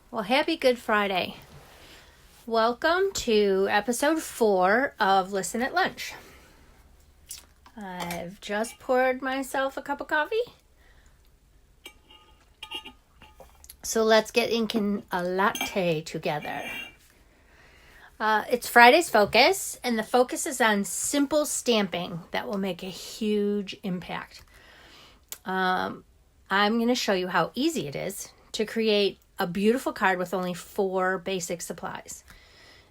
Well, happy Good Friday. Welcome to episode 4 of Listen at Lunch. I've just poured myself a cup of coffee. So let's get Inkin a latte together. It's Friday's focus, and the focus is on simple stamping that will make a huge impact. I'm going to show you how easy it is to create a beautiful card with only 4 basic supplies.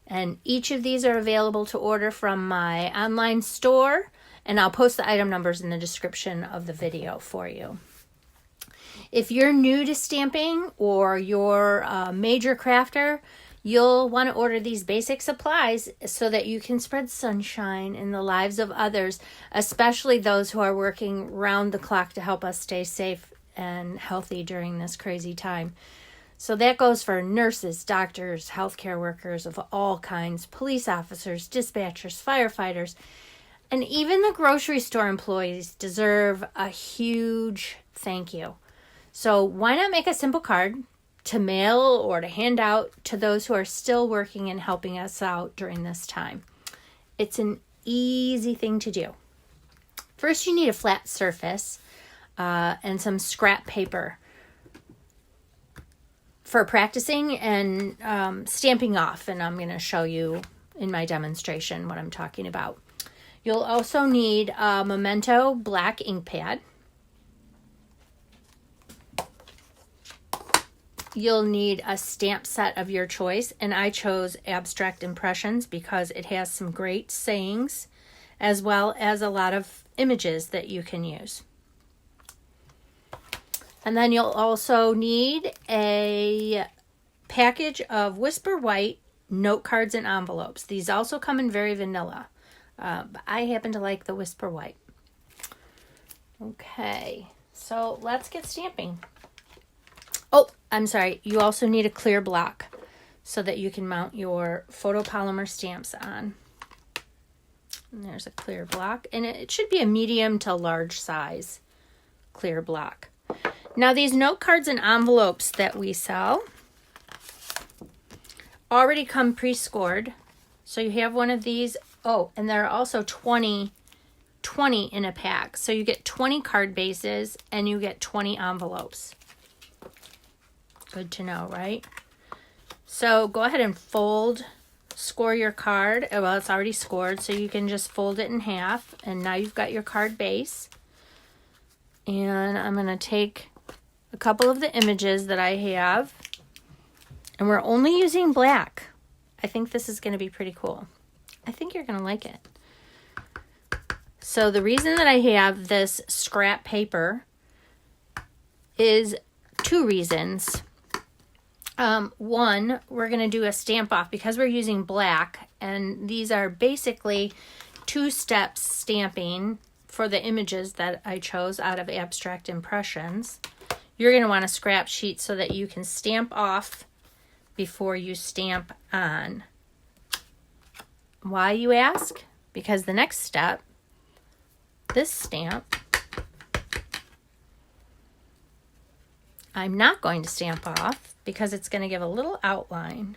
And each of these are available to order from my online store, and I'll post the item numbers in the description of the video for you. If you're new to stamping or you're a major crafter, you'll want to order these basic supplies so that you can spread sunshine in the lives of others, especially those who are working round the clock to help us stay safe and healthy during this crazy time. So that goes for nurses, doctors, healthcare workers of all kinds, police officers, dispatchers, firefighters, and even the grocery store employees deserve a huge thank you. So why not make a simple card to mail or to hand out to those who are still working and helping us out during this time? It's an easy thing to do. First, you need a flat surface and some scrap paper for practicing and stamping off, and I'm going to show you in my demonstration what I'm talking about. You'll also need a Memento black ink pad. You'll need a stamp set of your choice, and I chose Abstract Impressions because it has some great sayings as well as a lot of images that you can use. And then you'll also need a package of Whisper White note cards and envelopes. These also come in very vanilla. But I happen to like the Whisper White. Okay, so let's get stamping. Oh, I'm sorry. You also need a clear block so that you can mount your photopolymer stamps on. And there's a clear block. And it should be a medium to large size clear block. Now, these note cards and envelopes that we sell already come pre-scored. So you have one of these. Oh, and there are also 20 in a pack. So you get 20 card bases and you get 20 envelopes. Good to know, right? So go ahead and score your card. Well, it's already scored, so you can just fold it in half. And now you've got your card base. And I'm going to take a couple of the images that I have, and we're only using black. I think this is going to be pretty cool. I think you're going to like it. So the reason that I have this scrap paper is 2 reasons. One, we're going to do a stamp off because we're using black, and these are basically 2-step stamping for the images that I chose out of Abstract Impressions. You're going to want a scrap sheet so that you can stamp off before you stamp on. Why, you ask? Because the next step, this stamp, I'm not going to stamp off because it's going to give a little outline.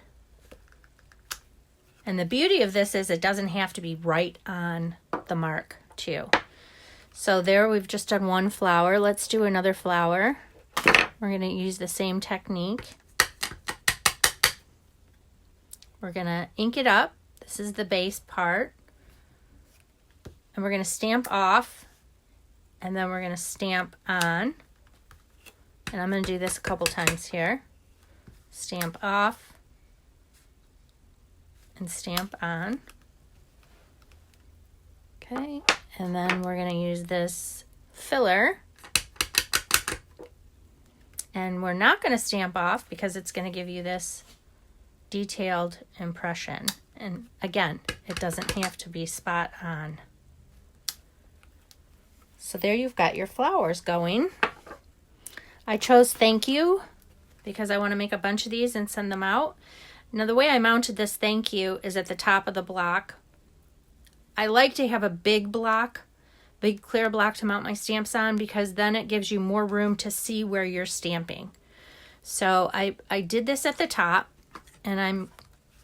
And the beauty of this is it doesn't have to be right on the mark too. So there, we've just done one flower. Let's do another flower. We're going to use the same technique. We're going to ink it up. This is the base part. And we're going to stamp off. And then we're going to stamp on. And I'm going to do this a couple times here. Stamp off. And stamp on. Okay. And then we're going to use this filler. And we're not going to stamp off because it's going to give you this detailed impression. And again, it doesn't have to be spot on. So there you've got your flowers going. I chose thank you because I want to make a bunch of these and send them out. Now, the way I mounted this thank you is at the top of the block. I like to have a big block, big clear block to mount my stamps on because then it gives you more room to see where you're stamping. So I did this at the top, and I'm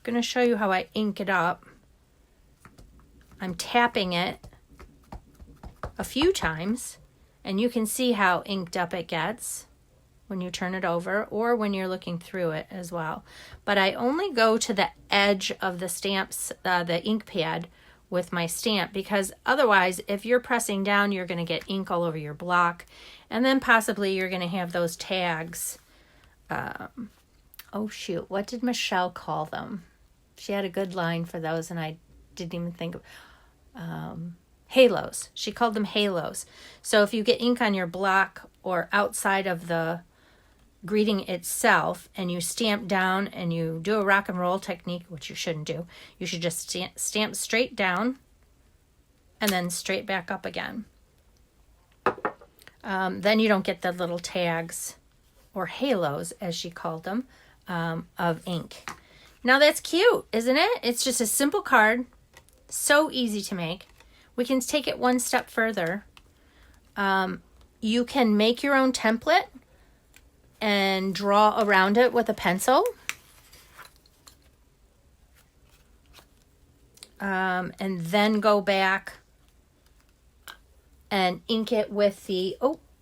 going to show you how I ink it up. I'm tapping it a few times, and you can see how inked up it gets when you turn it over or when you're looking through it as well. But I only go to the edge of the stamps, the ink pad with my stamp, because otherwise if you're pressing down, you're going to get ink all over your block, and then possibly you're going to have those tags. Oh shoot, what did Michelle call them? She had a good line for those, and I didn't even think of halos. She called them halos. So if you get ink on your block or outside of the greeting itself, and you stamp down and you do a rock and roll technique, which you shouldn't do, you should just stamp straight down and then straight back up again. Then you don't get the little tags, or halos as she called them, of ink. Now that's cute, isn't it? It's just a simple card, so easy to make. We can take it one step further. You can make your own template and draw around it with a pencil. And then go back and ink it with the,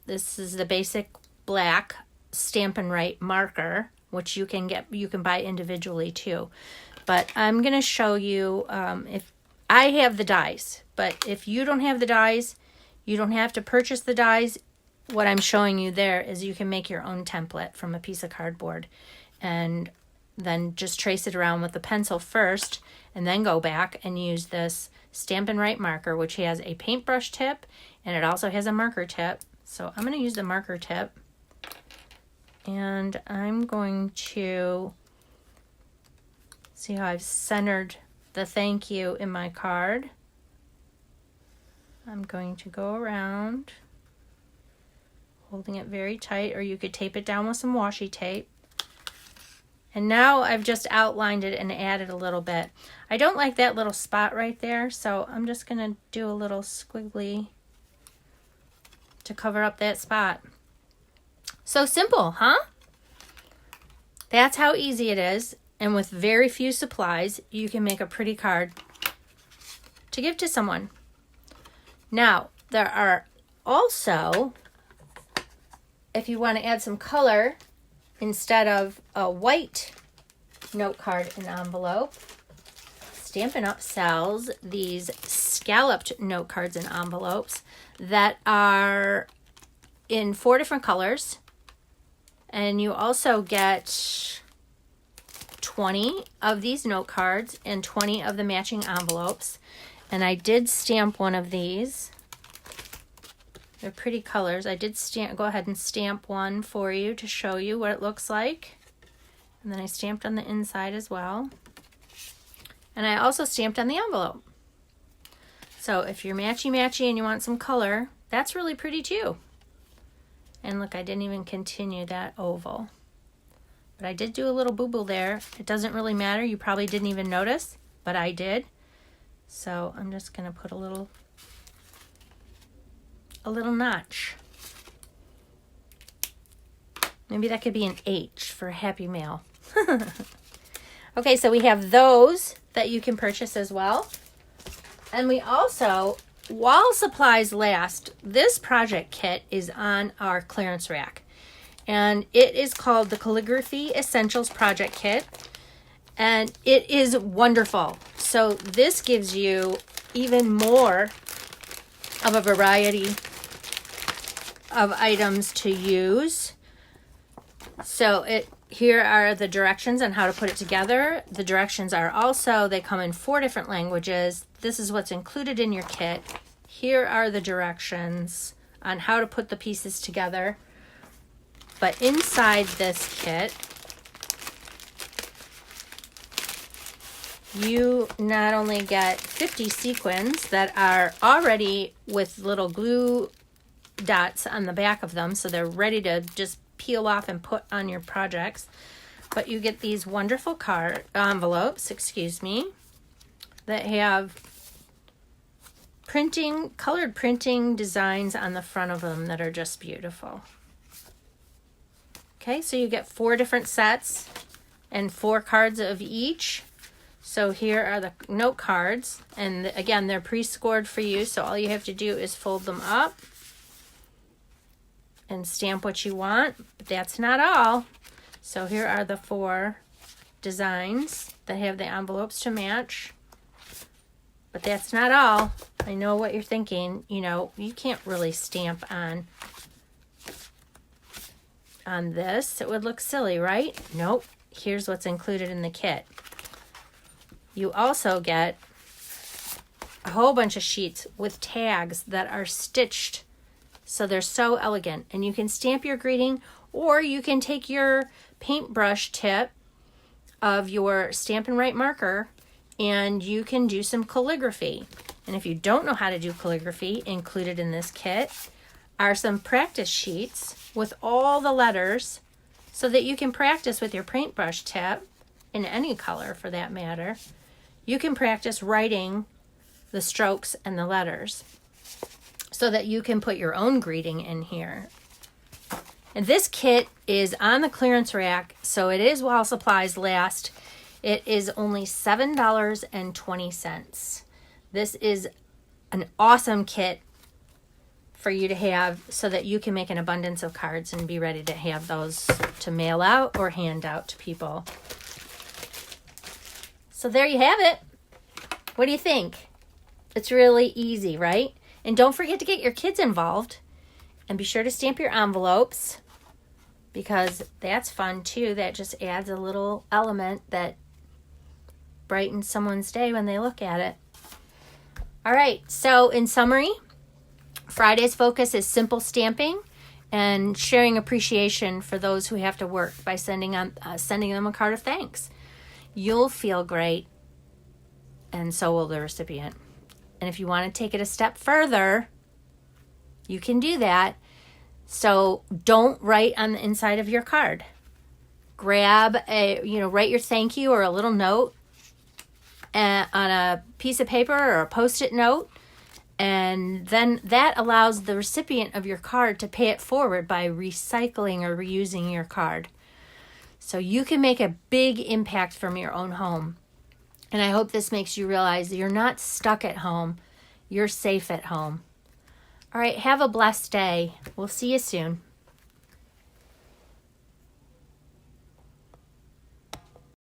this is the basic black Stampin' Right marker, which you can buy individually too. But I'm going to show you, if I have the dies, but if you don't have the dies, you don't have to purchase the dies. What I'm showing you there is you can make your own template from a piece of cardboard, and then just trace it around with the pencil first, and then go back and use this Stampin' Right marker, which has a paintbrush tip, and it also has a marker tip. So I'm going to use the marker tip, and I'm going to see how I've centered the thank you in my card. I'm going to go around, holding it very tight, or you could tape it down with some washi tape. And now I've just outlined it and added a little bit. I don't like that little spot right there, so I'm just going to do a little squiggly to cover up that spot. So simple, huh? That's how easy it is. And with very few supplies, you can make a pretty card to give to someone. Now, there are also, if you want to add some color, instead of a white note card and envelope, Stampin' Up! Sells these scalloped note cards and envelopes that are in 4 different colors. And you also get 20 of these note cards and 20 of the matching envelopes. And I did stamp one of these. They're pretty colors. I did go ahead and stamp one for you to show you what it looks like. And then I stamped on the inside as well. And I also stamped on the envelope. So if you're matchy-matchy and you want some color, that's really pretty too. And look, I didn't even continue that oval. But I did do a little boo-boo there. It doesn't really matter. You probably didn't even notice, but I did. So I'm just going to put a little notch. Maybe that could be an H for Happy Mail. Okay, so we have those that you can purchase as well. And we also, while supplies last, this project kit is on our clearance rack. And it is called the Calligraphy Essentials Project Kit. And it is wonderful. So this gives you even more of a variety of items to use. So here are the directions on how to put it together. The directions are also, they come in 4 different languages. This is what's included in your kit. Here are the directions on how to put the pieces together. But inside this kit, you not only get 50 sequins that are already with little glue dots on the back of them, so they're ready to just peel off and put on your projects, but you get these wonderful envelopes, that have colored printing designs on the front of them that are just beautiful. Okay, so you get 4 different sets and 4 cards of each. So here are the note cards, and again, they're pre-scored for you, so all you have to do is fold them up and stamp what you want, but that's not all. So here are the 4 designs that have the envelopes to match, but that's not all. I know what you're thinking, you know, you can't really stamp on this. It would look silly, right? Nope. Here's what's included in the kit. You also get a whole bunch of sheets with tags that are stitched, so they're so elegant. And you can stamp your greeting, or you can take your paintbrush tip of your Stampin' Right marker and you can do some calligraphy. And if you don't know how to do calligraphy, included in this kit are some practice sheets with all the letters so that you can practice with your paintbrush tip, in any color for that matter. You can practice writing the strokes and the letters so that you can put your own greeting in here. And this kit is on the clearance rack, so it is while supplies last. It is only $7.20. This is an awesome kit for you to have so that you can make an abundance of cards and be ready to have those to mail out or hand out to people. So there you have it. What do you think? It's really easy, right? And don't forget to get your kids involved. And be sure to stamp your envelopes, because that's fun too. That just adds a little element that brightens someone's day when they look at it. All right, so in summary, Friday's focus is simple stamping and sharing appreciation for those who have to work by sending them a card of thanks. You'll feel great, and so will the recipient. And if you want to take it a step further, you can do that. So don't write on the inside of your card. Grab write your thank you or a little note on a piece of paper or a Post-it note, and then that allows the recipient of your card to pay it forward by recycling or reusing your card. So you can make a big impact from your own home. And I hope this makes you realize that you're not stuck at home. You're safe at home. All right, have a blessed day. We'll see you soon.